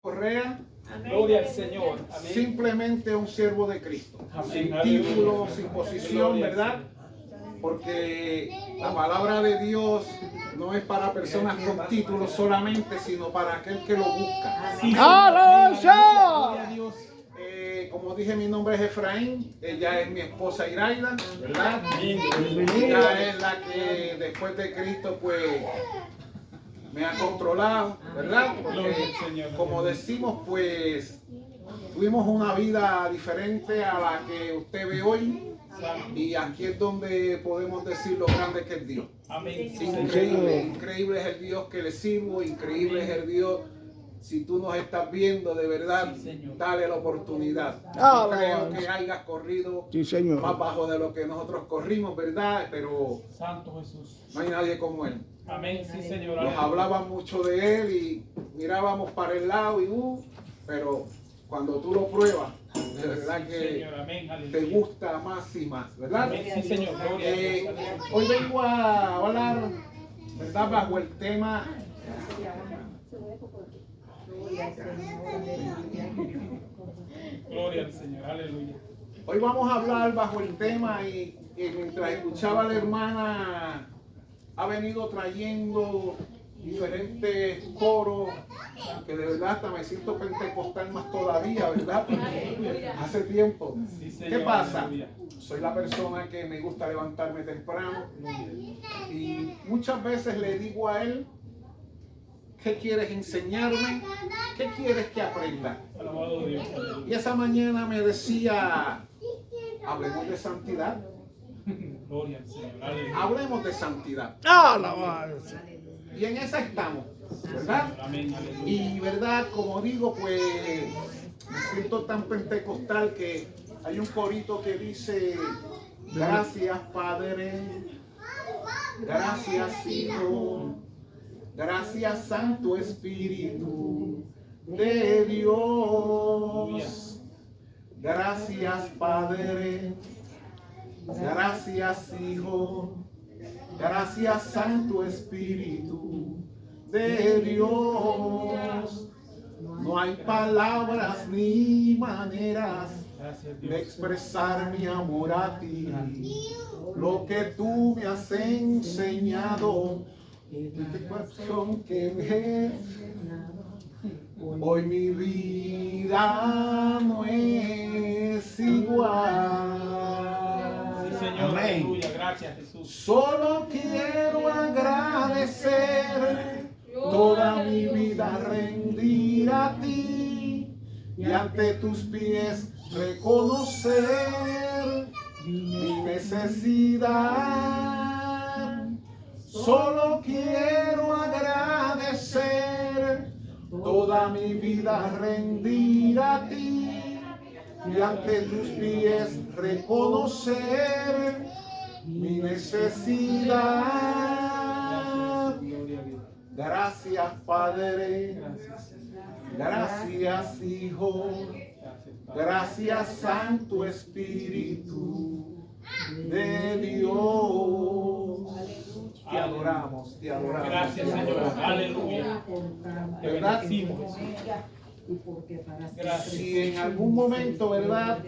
Correa, Gloria al Señor. Amén. simplemente un siervo de Cristo. Amén. Sin título, sin posición, ¿verdad? Porque la palabra de Dios no es para personas con títulos solamente, sino para aquel que lo busca. Sí, ¡Aleluya! Gloria a Dios. Como dije, mi nombre es Efraín, ella es mi esposa Iraida, ¿verdad? Amén. Ella es la que después de Cristo, pues, me ha controlado, ¿verdad? Porque, como decimos, pues, tuvimos una vida diferente a la que usted ve hoy. Y aquí es donde podemos decir lo grande que es Dios. Amén. Increíble, increíble es el Dios que le sirvo, increíble es el Dios. Si tú nos estás viendo, de verdad, Sí, Señor. dale la oportunidad. Ah, No creo Lord. que hayas corrido Sí, Señor. más bajo de lo que nosotros corrimos, ¿verdad? Pero Santo Jesús. no hay nadie como Él. Amén. Sí, Señor. Nos hablaban mucho de Él y mirábamos para el lado pero cuando tú lo pruebas, de verdad que Señor. Amén. te Aleluya. gusta más y más, ¿verdad? Amén. Sí, Señor. Gloria a Dios. Hoy vengo a hablar, ¿verdad? Bajo el tema Gloria al Señor. Aleluya. Hoy vamos a hablar bajo el tema y mientras escuchaba a la hermana ha venido trayendo diferentes coros que de verdad hasta me siento pentecostal más todavía, ¿verdad? Porque hace tiempo. Sí, Señor. ¿Qué pasa? Aleluya. Soy la persona que me gusta levantarme temprano y muchas veces le digo a él, ¿qué quieres enseñarme? ¿Qué quieres que aprenda? Alabado Dios. Y esa mañana me decía, hablemos de santidad, Gloria al Señor. Aleluya. hablemos de santidad. Alabanza. Y en esa estamos, ¿verdad? Amén. Aleluya. Y verdad, como digo, pues me siento tan pentecostal que hay un corito que dice, gracias Padre, gracias Hijo, gracias Santo Espíritu de Dios. Gracias Padre, gracias Hijo, gracias Santo Espíritu de Dios. No hay palabras ni maneras Gracias de Dios. expresar mi amor a ti. Lo que tú me has enseñado, de pasión que me hoy mi vida no es igual. Sí, Señor. Amén. Aleluya. Gracias, Jesús. Solo quiero agradecer, toda mi vida rendir a ti y ante tus pies reconocer mi necesidad. Solo quiero agradecer, toda mi vida rendir a ti y ante tus pies reconocer mi necesidad. Gloria a Dios. Gracias Padre, Gracias. gracias Hijo, Gracias, Padre. gracias Santo Espíritu de Dios. Te adoramos, te adoramos. Gracias, Señor. Aleluya. Te ¿Verdad? bendecimos. Gracias. Si en algún momento, ¿verdad?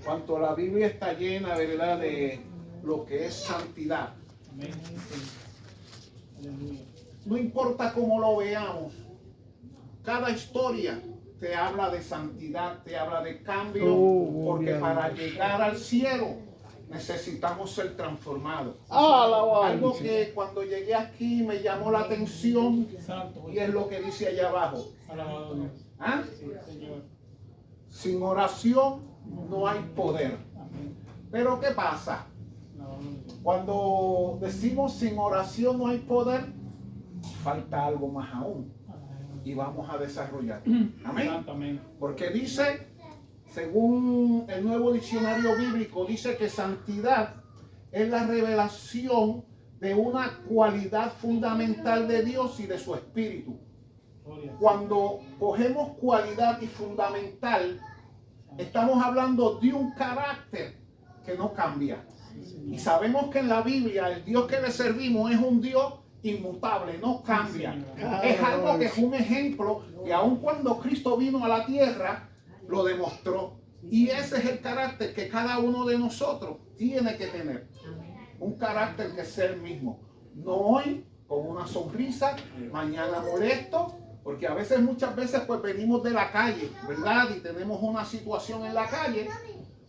Cuanto la Biblia está llena, ¿verdad? De lo que es santidad. Amén. Aleluya. No importa cómo lo veamos, cada historia te habla de santidad, te habla de cambio, Oh, porque gloria a para Dios. llegar al cielo necesitamos ser transformados. Alabanza. Algo que cuando llegué aquí me llamó la atención Santo y es lo que dice allá abajo. Alabado Dios. ¿Ah? Sí, Señor. Sin oración no hay poder. Amén. Pero ¿qué pasa? Alabado Dios. Cuando decimos sin oración no hay poder, falta algo más aún y vamos a desarrollar. Amén. Santo, amén. Porque dice, según el nuevo diccionario bíblico, dice que santidad es la revelación de una cualidad fundamental de Dios y de su espíritu. Gloria. Cuando cogemos cualidad y fundamental, estamos hablando de un carácter que no cambia. Sí, Señor. Y sabemos que en la Biblia el Dios que le servimos es un Dios inmutable, no cambia. Señor. Es algo que es un ejemplo que aun cuando Cristo vino a la tierra, lo demostró. Y ese es el carácter que cada uno de nosotros tiene que tener. Un carácter que sea el mismo. No hoy con una sonrisa, mañana molesto, porque a veces, muchas veces, pues venimos de la calle, ¿verdad? Y tenemos una situación en la calle,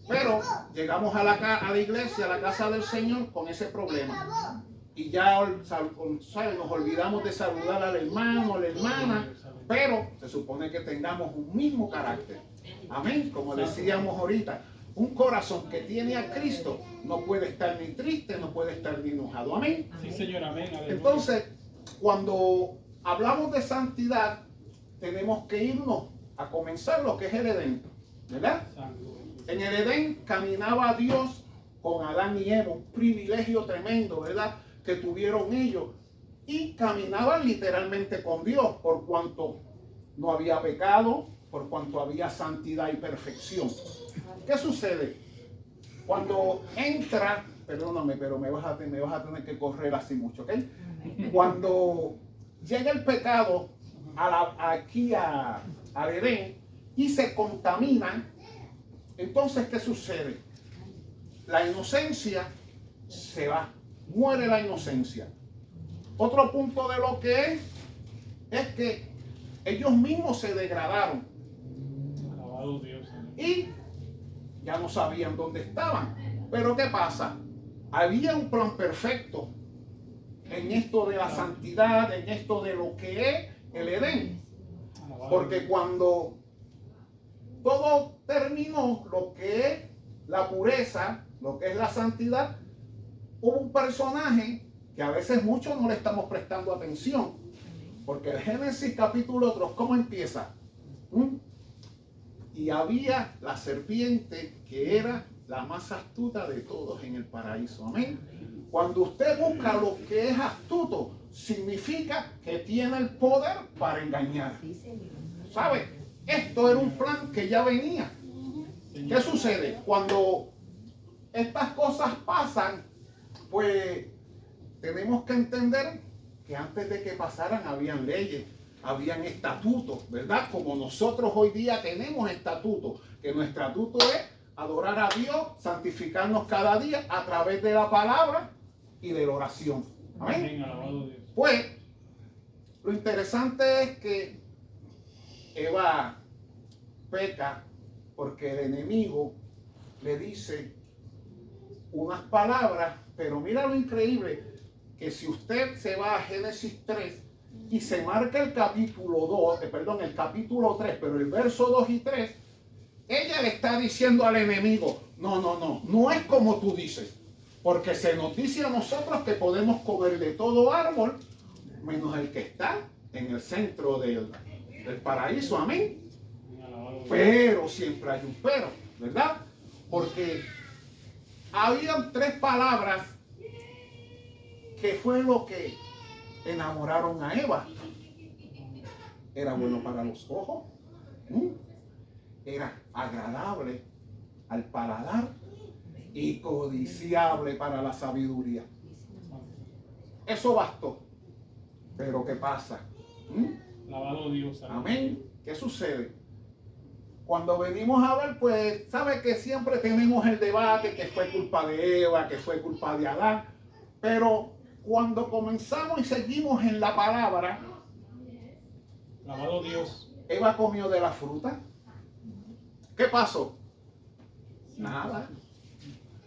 pero llegamos a la iglesia, a la casa del Señor con ese problema. Y ya nos olvidamos de saludar al hermano, a la hermana, pero se supone que tengamos un mismo carácter. Amén. Como decíamos ahorita, un corazón que tiene a Cristo no puede estar ni triste, no puede estar ni enojado. Amén. Sí, Señor, amén. Aleluya. Entonces, cuando hablamos de santidad, tenemos que irnos a comenzar lo que es el Edén, ¿verdad? Santo. En el Edén caminaba Dios con Adán y Eva, un privilegio tremendo, ¿verdad? Que tuvieron ellos. Y caminaban literalmente con Dios, por cuanto no había pecado, por cuanto había santidad y perfección. ¿Qué sucede? Cuando entra, perdóname, pero me vas a tener que correr así mucho, ¿ok? Cuando llega el pecado aquí al Edén y se contamina, entonces, ¿qué sucede? La inocencia se va, muere la inocencia. Otro punto de lo que es que ellos mismos se degradaron Alabado Dios, Señor. y ya no sabían dónde estaban. Pero ¿qué pasa? Había un plan perfecto en esto de la santidad, en esto de lo que es el Edén. Alabado Porque Dios. cuando todo terminó, lo que es la pureza, lo que es la santidad, hubo un personaje que a veces muchos no le estamos prestando atención. Porque el Génesis capítulo 3, ¿cómo empieza? Y había la serpiente que era la más astuta de todos en el paraíso. Amén. Cuando usted busca lo que es astuto, significa que tiene el poder para engañar. ¿Sabe? Esto era un plan que ya venía. ¿Qué sucede? Cuando estas cosas pasan, pues tenemos que entender que antes de que pasaran habían leyes, habían estatutos, ¿verdad? Como nosotros hoy día tenemos estatutos, que nuestro estatuto es adorar a Dios, santificarnos cada día a través de la palabra y de la oración. Amén. Amén, alabado Dios. Pues, lo interesante es que Eva peca porque el enemigo le dice unas palabras, pero mira lo increíble, que si usted se va a Génesis 3 y se marca el capítulo 3, pero el verso 2 y 3, ella le está diciendo al enemigo, no es como tú dices, porque se nos dice a nosotros que podemos comer de todo árbol, menos el que está en el centro del paraíso, amén. Alabado Dios. Pero siempre hay un pero, ¿verdad? Porque habían 3 palabras que fue lo que enamoraron a Eva. Era bueno para los ojos, era agradable al paladar y codiciable para la sabiduría. Eso bastó. Pero ¿qué pasa? Alabado Dios. Amén. ¿Qué sucede? Cuando venimos a ver, pues, sabe que siempre tenemos el debate que fue culpa de Eva, que fue culpa de Adán. Pero cuando comenzamos y seguimos en la palabra, Alabado Dios. Eva comió de la fruta. ¿Qué pasó? Nada.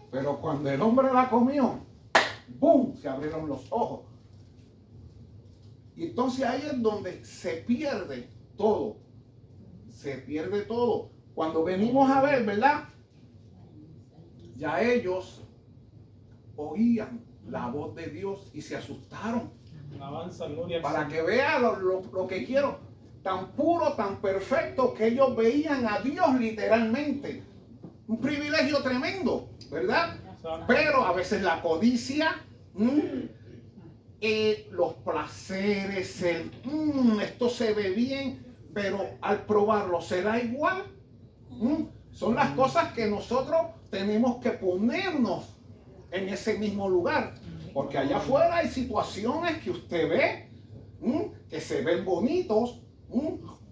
Pero cuando el hombre la comió, ¡boom!, se abrieron los ojos. Y entonces ahí es donde se pierde todo. Se pierde todo. Cuando venimos a ver, ¿verdad? Ya ellos oían la voz de Dios y se asustaron. Alabanza, gloria al Para Señor. que vean lo que quiero. Tan puro, tan perfecto, que ellos veían a Dios literalmente. Un privilegio tremendo, ¿verdad? Pero a veces la codicia, los placeres, esto se ve bien, pero al probarlo será igual. Son las cosas que nosotros tenemos que ponernos en ese mismo lugar. Porque allá afuera hay situaciones que usted ve, que se ven bonitos,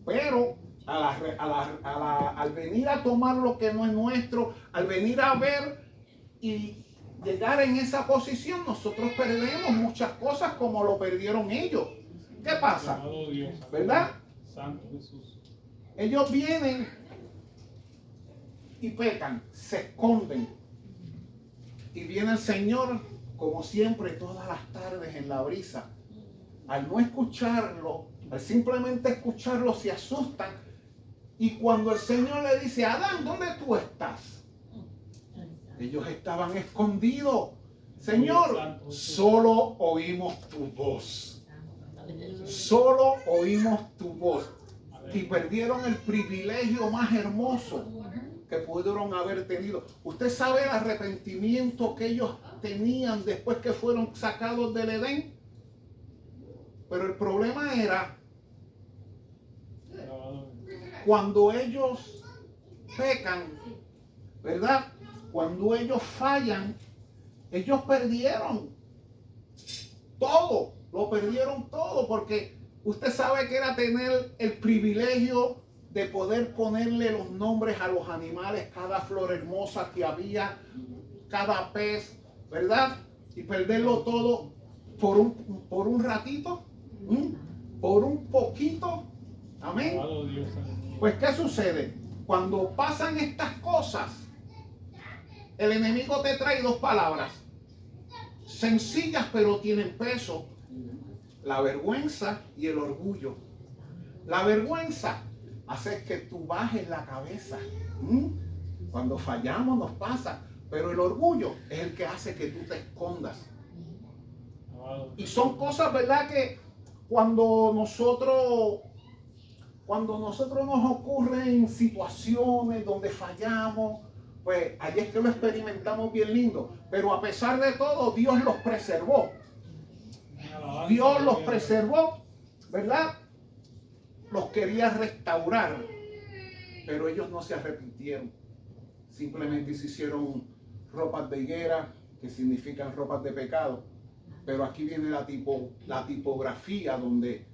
pero al venir a tomar lo que no es nuestro, al venir a ver y llegar en esa posición, nosotros perdemos muchas cosas como lo perdieron ellos. ¿Qué pasa? ¿Verdad? Santo Jesús. Ellos vienen y pecan, se esconden. Y viene el Señor, como siempre, todas las tardes en la brisa. Al no escucharlo, al simplemente escucharlo, se asustan. Y cuando el Señor le dice, Adán, ¿dónde tú estás? Ellos estaban escondidos. Señor, solo oímos tu voz. Solo oímos tu voz. Y perdieron el privilegio más hermoso que pudieron haber tenido. Usted sabe el arrepentimiento que ellos tenían después que fueron sacados del Edén. Pero el problema era cuando ellos pecan, ¿verdad? Cuando ellos fallan, ellos perdieron todo, lo perdieron todo, porque usted sabe que era tener el privilegio de poder ponerle los nombres a los animales, cada flor hermosa que había, cada pez, ¿verdad? Y perderlo todo por un ratito, por un poquito. Amén. Pues, ¿qué sucede? Cuando pasan estas cosas, el enemigo te trae dos palabras, sencillas pero tienen peso: la vergüenza y el orgullo. La vergüenza hace que tú bajes la cabeza. Cuando fallamos nos pasa, pero el orgullo es el que hace que tú te escondas. Y son cosas, ¿verdad?, que cuando nosotros nos ocurren situaciones donde fallamos, pues ahí es que lo experimentamos bien lindo. Pero a pesar de todo, Dios los preservó. Dios los preservó, ¿verdad? Los quería restaurar, pero ellos no se arrepintieron. Simplemente se hicieron ropas de higuera, que significan ropas de pecado. Pero aquí viene la tipografía donde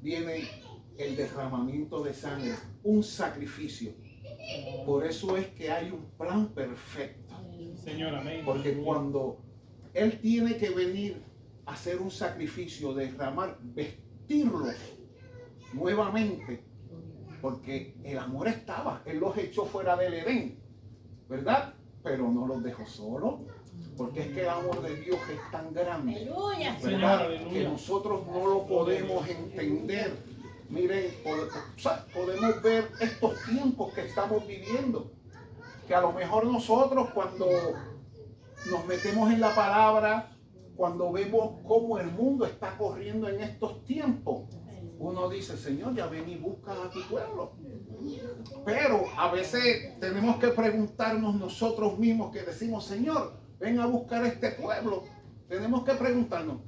viene el derramamiento de sangre, un sacrificio. Por eso es que hay un plan perfecto. Señor, amén. Porque cuando Él tiene que venir a hacer un sacrificio, derramar, vestirlos nuevamente, porque el amor estaba, Él los echó fuera del Edén, ¿verdad? Pero no los dejó solos, porque es que el amor de Dios es tan grande, ¿verdad? Que nosotros no lo podemos entender. Miren, podemos ver estos tiempos que estamos viviendo, que a lo mejor nosotros cuando nos metemos en la palabra, cuando vemos cómo el mundo está corriendo en estos tiempos, uno dice, Señor, ya ven y busca a tu pueblo. Pero a veces tenemos que preguntarnos nosotros mismos, que decimos, Señor, ven a buscar a este pueblo. Tenemos que preguntarnos,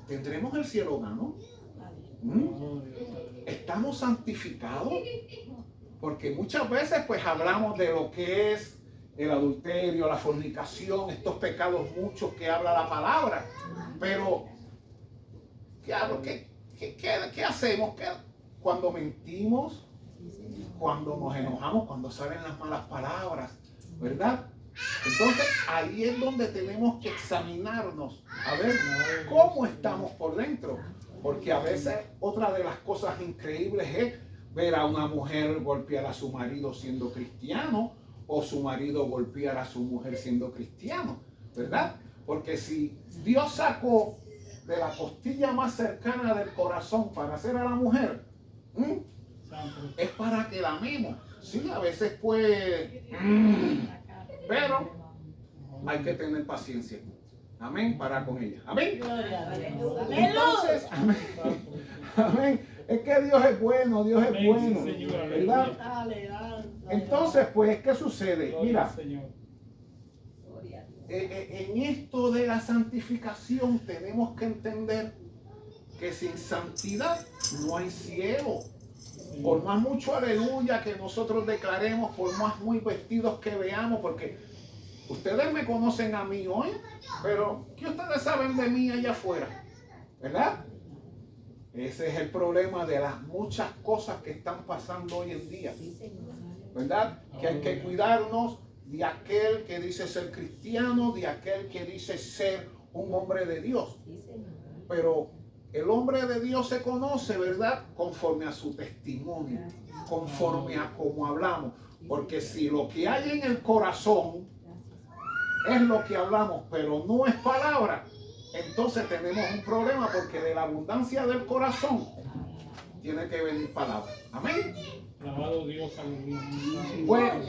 ¿tendremos el cielo gano? ¿Estamos santificados? Porque muchas veces pues hablamos de lo que es el adulterio, la fornicación, estos pecados muchos que habla la palabra. Pero, ¿qué hacemos? Cuando mentimos, cuando nos enojamos, cuando salen las malas palabras, ¿verdad? Entonces ahí es donde tenemos que examinarnos, a ver cómo estamos por dentro. Porque a veces otra de las cosas increíbles es ver a una mujer golpear a su marido siendo cristiano, o su marido golpear a su mujer siendo cristiano, ¿verdad? Porque si Dios sacó de la costilla más cercana del corazón para hacer a la mujer, es para que la amemos. Sí, a veces pues, pero hay que tener paciencia. Amén, para con ella. Amén. Entonces, amén. Amén. Es que Dios es bueno, Dios es bueno, ¿verdad? Entonces, pues, ¿qué sucede? Mira, en esto de la santificación tenemos que entender que sin santidad no hay cielo. Por más mucho aleluya que nosotros declaremos, por más muy vestidos que veamos, porque ustedes me conocen a mí hoy, pero ¿qué ustedes saben de mí allá afuera? ¿Verdad? Ese es el problema de las muchas cosas que están pasando hoy en día. ¿Verdad? Que hay que cuidarnos de aquel que dice ser cristiano, de aquel que dice ser un hombre de Dios. Pero el hombre de Dios se conoce, ¿verdad? Conforme a su testimonio, conforme a cómo hablamos. Porque si lo que hay en el corazón es lo que hablamos, pero no es palabra, entonces tenemos un problema, porque de la abundancia del corazón tiene que venir palabra. Amén. Alabado Dios, aleluya. Bueno,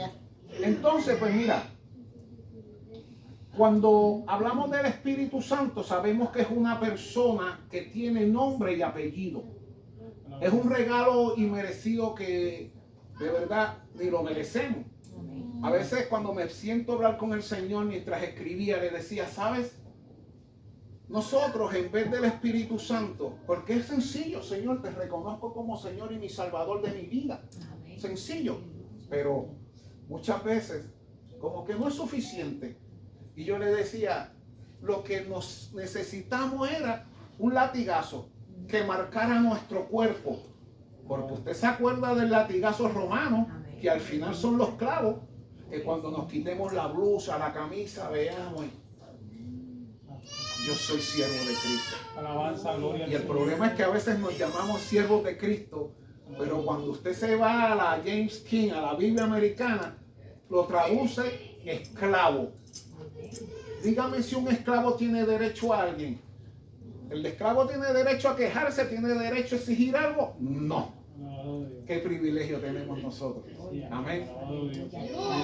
entonces, pues mira, cuando hablamos del Espíritu Santo, sabemos que es una persona que tiene nombre y apellido. Es un regalo inmerecido que de verdad ni lo merecemos. A veces cuando me siento a hablar con el Señor mientras escribía, le decía, ¿sabes? Nosotros, en vez del Espíritu Santo, porque es sencillo, Señor, te reconozco como Señor y mi Salvador de mi vida. Sencillo, pero muchas veces como que no es suficiente. Y yo le decía, lo que nos necesitamos era un latigazo que marcara nuestro cuerpo. Porque usted se acuerda del latigazo romano, que al final son los clavos, que cuando nos quitemos la blusa, la camisa, veamos, yo soy siervo de Cristo. Alabanza, gloria. Y el problema es que a veces nos llamamos siervos de Cristo, pero cuando usted se va a la James King, a la Biblia americana, lo traduce esclavo. Dígame si un esclavo tiene derecho a alguien. ¿El esclavo tiene derecho a quejarse? ¿Tiene derecho a exigir algo? No. ¿Qué privilegio tenemos nosotros? Amén.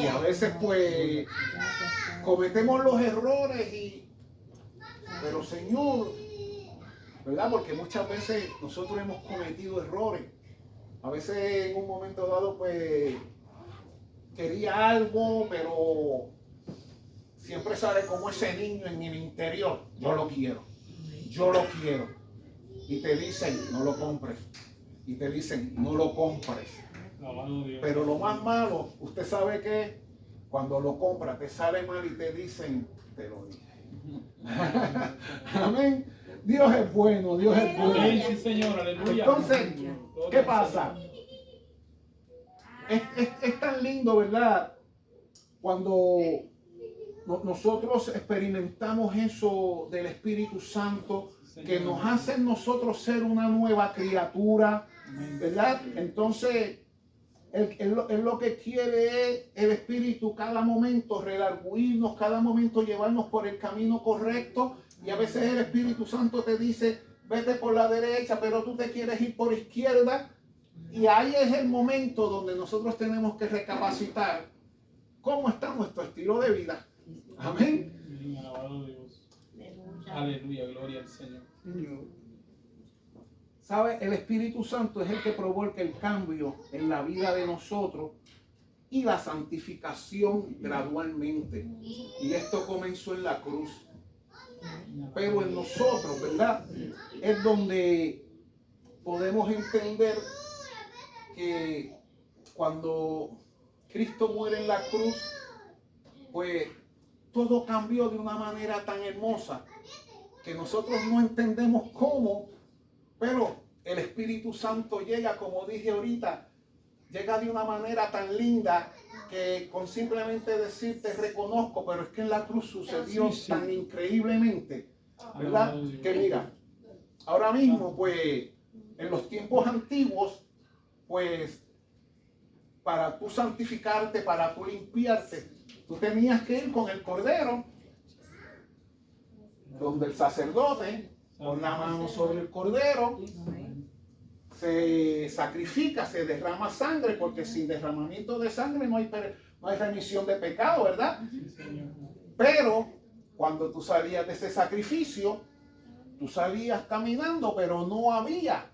Y a veces pues cometemos los errores pero Señor, ¿verdad? Porque muchas veces nosotros hemos cometido errores. A veces en un momento dado pues quería algo, pero siempre sale como ese niño en el interior. Yo lo quiero. Yo lo quiero. Y te dicen, no lo compres. Y te dicen, no lo compres. Pero lo más malo, usted sabe que cuando lo compras te sale mal y te dicen, te lo dije. Amén. Dios es bueno, Dios es bueno. Sí, Señor, aleluya. Entonces, ¿qué pasa? Es tan lindo, ¿verdad? Cuando nosotros experimentamos eso del Espíritu Santo, que nos hace nosotros ser una nueva criatura, ¿verdad? Entonces, él lo que quiere es el Espíritu cada momento redarguirnos, cada momento llevarnos por el camino correcto. Y a veces el Espíritu Santo te dice, vete por la derecha, pero tú te quieres ir por izquierda. Y ahí es el momento donde nosotros tenemos que recapacitar cómo está nuestro estilo de vida. Amén. Alabado Dios. Aleluya, gloria al Señor. ¿Sabe? El Espíritu Santo es el que provoca el cambio en la vida de nosotros y la santificación gradualmente. Y esto comenzó en la cruz. Pero en nosotros, ¿verdad? Es donde podemos entender que cuando Cristo muere en la cruz, pues todo cambió de una manera tan hermosa que nosotros no entendemos cómo, pero el Espíritu Santo llega, como dije ahorita, llega de una manera tan linda que con simplemente decir te reconozco, pero es que en la cruz sucedió tan increíblemente, ¿verdad? Que mira, ahora mismo pues en los tiempos antiguos pues para tú santificarte, para tú limpiarte, tú tenías que ir con el cordero donde el sacerdote pon la mano sobre el cordero, se sacrifica, se derrama sangre, porque sin derramamiento de sangre no hay remisión de pecado, ¿verdad? Pero cuando tú salías de ese sacrificio, tú salías caminando, pero no había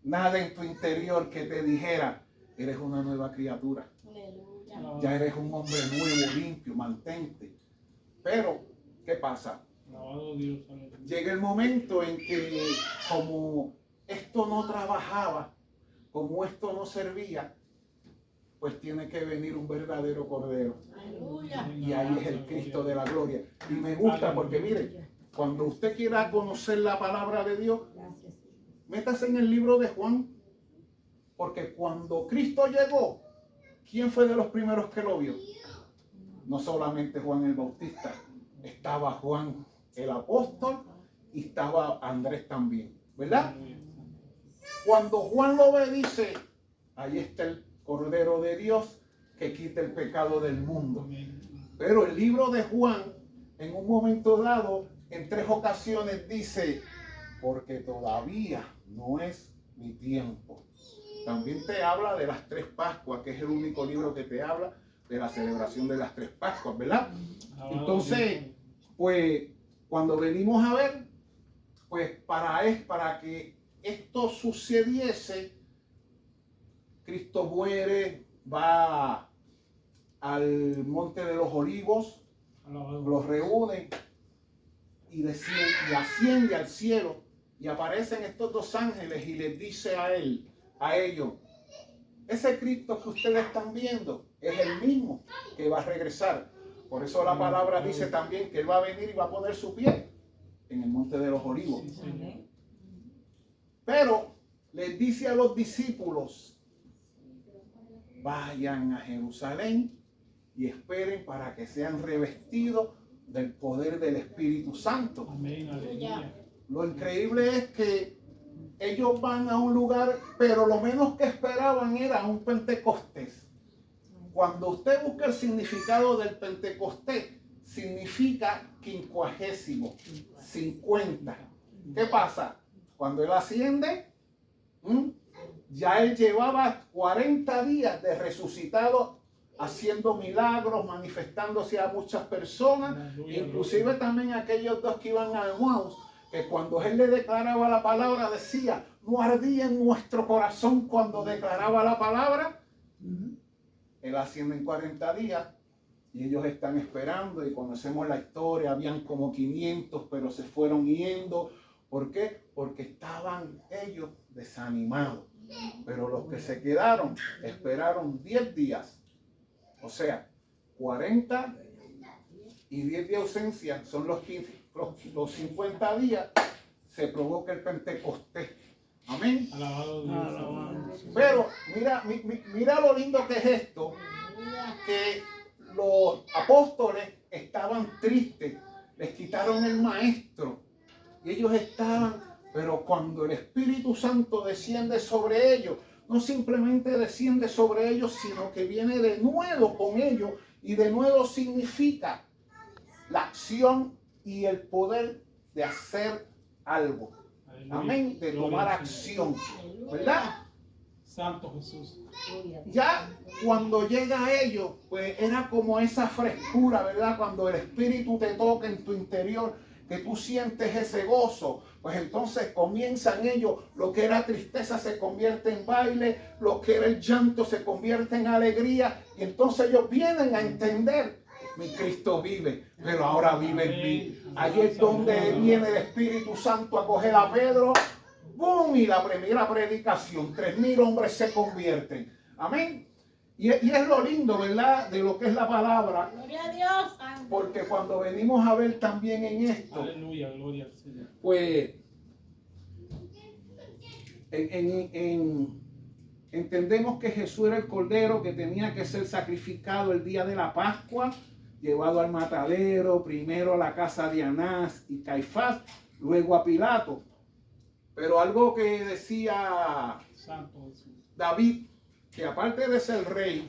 nada en tu interior que te dijera, eres una nueva criatura. Ya eres un hombre nuevo, limpio, mantente. Pero, ¿qué pasa? Llega el momento en que como esto no trabajaba, como esto no servía, pues tiene que venir un verdadero cordero. Aleluya. Y ahí es el Cristo de la gloria. Y me gusta porque mire, cuando usted quiera conocer la palabra de Dios, métase en el libro de Juan. Porque cuando Cristo llegó, ¿quién fue de los primeros que lo vio? No solamente Juan el Bautista, estaba Juan el apóstol y estaba Andrés también, ¿verdad? Cuando Juan lo ve, dice, ahí está el Cordero de Dios que quita el pecado del mundo. Pero el libro de Juan, en un momento dado, en 3 ocasiones dice, porque todavía no es mi tiempo. También te habla de las 3 Pascuas, que es el único libro que te habla de la celebración de las 3 Pascuas, ¿verdad? Entonces, pues, cuando venimos a ver, pues para que esto sucediese, Cristo muere, va al Monte de los Olivos, los reúne y desciende, y asciende al cielo, y aparecen estos 2 ángeles y les dice a ellos, ese Cristo que ustedes están viendo es el mismo que va a regresar. Por eso la palabra dice también que Él va a venir y va a poner su pie en el Monte de los Olivos. Pero les dice a los discípulos, vayan a Jerusalén y esperen para que sean revestidos del poder del Espíritu Santo. Amén, aleluya. Lo increíble es que ellos van a un lugar, pero lo menos que esperaban era un Pentecostés. Cuando usted busca el significado del Pentecostés, significa 50, 50. ¿Qué pasa? Cuando Él asciende, ya Él llevaba 40 días de resucitado, haciendo milagros, manifestándose a muchas personas, Aleluya, inclusive también aquellos 2 que iban a Emmaus, que cuando Él le declaraba la palabra decía, no ardía en nuestro corazón cuando declaraba la palabra. Él asciende en 40 días y ellos están esperando y conocemos la historia, habían como 500, pero se fueron yendo. ¿Por qué? Porque estaban ellos desanimados. Pero los que se quedaron esperaron 10 días. O sea, 40 y 10 de ausencia son los 15. Los 50 días se provoca el Pentecostés. Amén. Alabado Dios. Pero mira lo lindo que es esto, que los apóstoles estaban tristes, les quitaron el maestro y ellos estaban, pero cuando el Espíritu Santo desciende sobre ellos, no simplemente desciende sobre ellos, sino que viene de nuevo con ellos, y de nuevo significa la acción y el poder de hacer algo. Aleluya. Amén, de tomar acción, ¿verdad? Santo Jesús. Ya cuando llega a ellos, pues era como esa frescura, ¿verdad? Cuando el Espíritu te toca en tu interior, que tú sientes ese gozo, pues entonces comienzan ellos, lo que era tristeza se convierte en baile, lo que era el llanto se convierte en alegría, y entonces ellos vienen a entender, mi Cristo vive, pero ahora vive en mí. Ahí es donde viene el Espíritu Santo a coger a Pedro, ¡boom! Y la primera predicación, 3,000 hombres se convierten. Amén. Y es lo lindo, ¿verdad? De lo que es la palabra. Gloria a Dios. Porque cuando venimos a ver también en esto, Aleluya, gloria al Señor. pues entendemos que Jesús era el Cordero que tenía que ser sacrificado el día de la Pascua, llevado al matadero, primero a la casa de Anás y Caifás, luego a Pilato. Pero algo que decía Santo Jesús. David, que aparte de ser rey,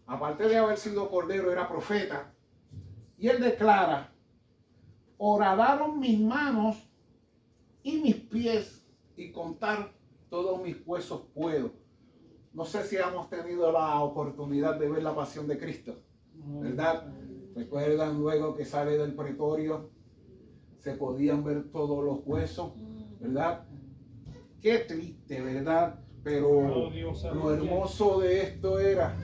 aparte de haber sido Cordero, era profeta, y él declara, horadaron mis manos y mis pies, y contar todos mis huesos puedo. No sé si hemos tenido la oportunidad de ver la pasión de Cristo, ¿verdad? Recuerdan luego que sale del pretorio, se podían ver todos los huesos, ¿verdad? Qué triste, ¿verdad? Pero lo hermoso de esto era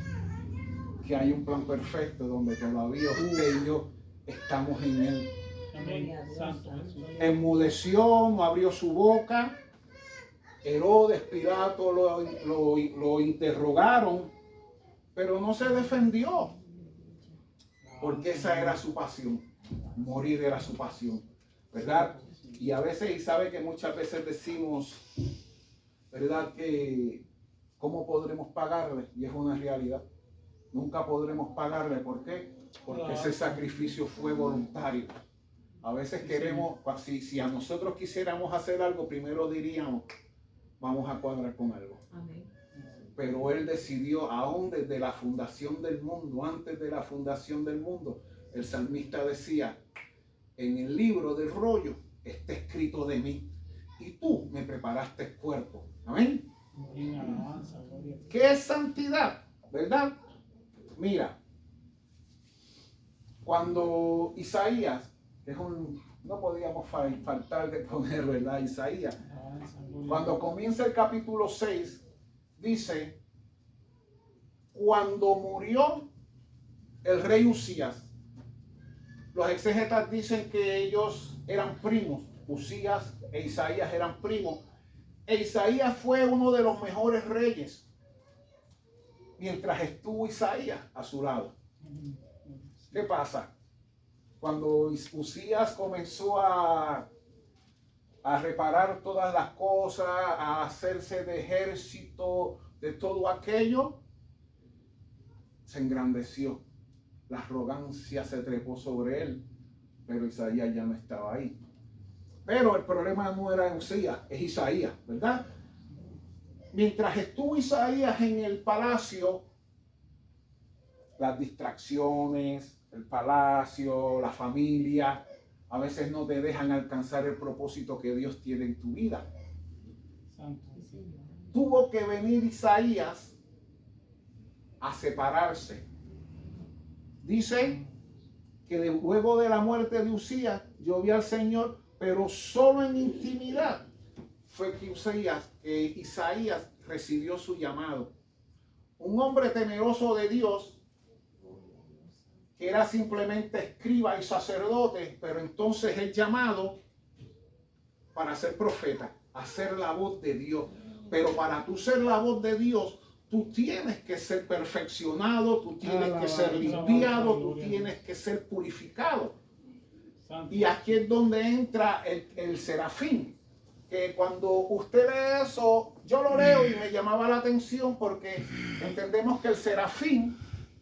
que hay un plan perfecto donde todavía usted y yo estamos en él. Amén. Santo Jesús. Enmudeció, no abrió su boca. Herodes, Pilato lo interrogaron pero no se defendió, porque esa era su pasión. Morir era su pasión, ¿verdad? Y a veces, y sabe que muchas veces decimos, ¿verdad? Que ¿cómo podremos pagarle? Y es una realidad. Nunca podremos pagarle. ¿Por qué? Porque ese sacrificio fue voluntario. A veces queremos, si a nosotros quisiéramos hacer algo, primero diríamos, vamos a cuadrar con algo. Amén. Pero Él decidió, aún desde la fundación del mundo, antes de la fundación del mundo, el salmista decía, en el libro del rollo está escrito de mí, y tú me preparaste el cuerpo. Amén. ¿Qué es santidad? ¿Verdad? Mira, cuando Isaías, que es no podíamos faltar de poner, ¿verdad? Isaías, cuando comienza el capítulo 6, dice, cuando murió el rey Usías, los exégetas dicen que ellos eran primos, Usías e Isaías eran primos, e Isaías fue uno de los mejores reyes, mientras estuvo Isaías a su lado. ¿Qué pasa? Cuando Usías comenzó a reparar todas las cosas, a hacerse de ejército, de todo aquello, se engrandeció. La arrogancia se trepó sobre él, pero Isaías ya no estaba ahí. Pero el problema no era Usías, es Isaías, ¿verdad? Mientras estuvo Isaías en el palacio, las distracciones, el palacio, la familia, a veces no te dejan alcanzar el propósito que Dios tiene en tu vida. Tuvo que venir Isaías a separarse. Dice que luego de la muerte de Usías, yo vi al Señor, pero solo en intimidad fue que Isaías recibió su llamado. Un hombre temeroso de Dios, que era simplemente escriba y sacerdote, pero entonces el llamado para ser profeta, a ser la voz de Dios. Pero para tú ser la voz de Dios, tú tienes que ser perfeccionado, tú tienes que ser limpiado, tú tienes que ser purificado. Y aquí es donde entra el serafín, que cuando usted lee eso, yo lo leo y me llamaba la atención porque entendemos que el serafín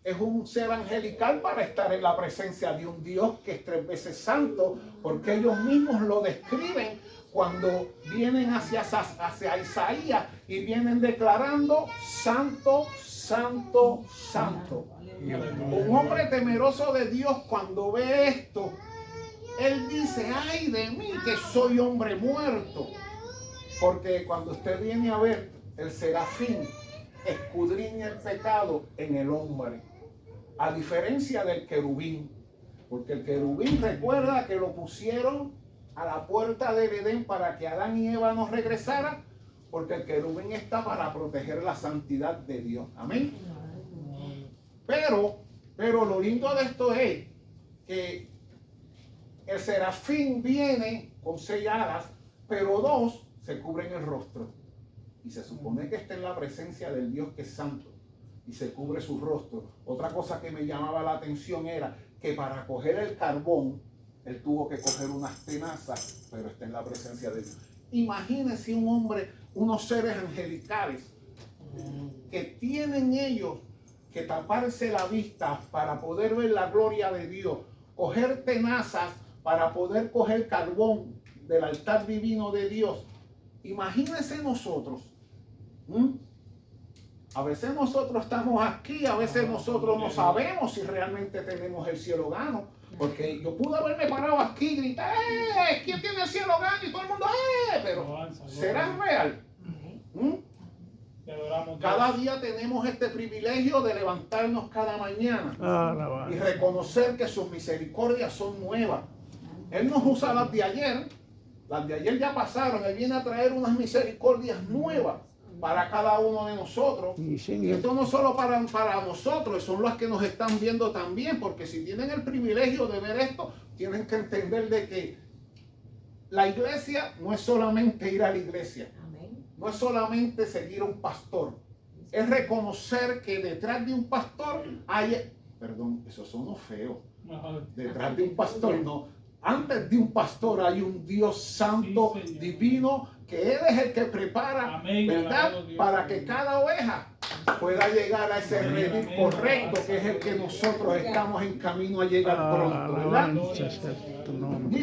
es un ser angelical para estar en la presencia de un Dios que es 3 veces santo, porque ellos mismos lo describen cuando vienen hacia Isaías y vienen declarando santo, santo, santo. Un hombre temeroso de Dios, cuando ve esto, él dice, ay de mí que soy hombre muerto. Porque cuando usted viene a ver, el serafín escudriña el pecado en el hombre, a diferencia del querubín, porque el querubín, recuerda que lo pusieron a la puerta del Edén para que Adán y Eva no regresaran, porque el querubín está para proteger la santidad de Dios. Amén. Pero lo lindo de esto es que el serafín viene con 6 alas, pero 2 se cubren el rostro. Y se supone que está en la presencia del Dios que es santo. Y se cubre su rostro. Otra cosa que me llamaba la atención era que para coger el carbón, él tuvo que coger unas tenazas, pero está en la presencia de Dios. Imagínense un hombre, unos seres angelicales, que tienen ellos que taparse la vista para poder ver la gloria de Dios, coger tenazas para poder coger carbón del altar divino de Dios. Imagínense nosotros. A veces nosotros estamos aquí, a veces nosotros no sabemos si realmente tenemos el cielo gano. Porque yo pude haberme parado aquí y gritar, ¿quién tiene el cielo gano? Y todo el mundo, pero ¿será real? Cada día tenemos este privilegio de levantarnos cada mañana y reconocer que sus misericordias son nuevas. Él nos usa las de ayer ya pasaron. Él viene a traer unas misericordias nuevas para cada uno de nosotros. Esto no solo para nosotros, son las que nos están viendo también, porque si tienen el privilegio de ver esto, tienen que entender de que la iglesia no es solamente ir a la iglesia, no es solamente seguir a un pastor, es reconocer que detrás de un pastor hay, perdón, eso sonó feo, detrás de un pastor no, antes de un pastor hay un Dios santo, Sí, Señor. divino, que Él es el que prepara, Amén, ¿verdad? alabado Dios. Para que cada oveja pueda llegar a ese redil Amén. correcto, que es el que nosotros estamos en camino a llegar pronto, ¿verdad? Alabanza sea tu nombre.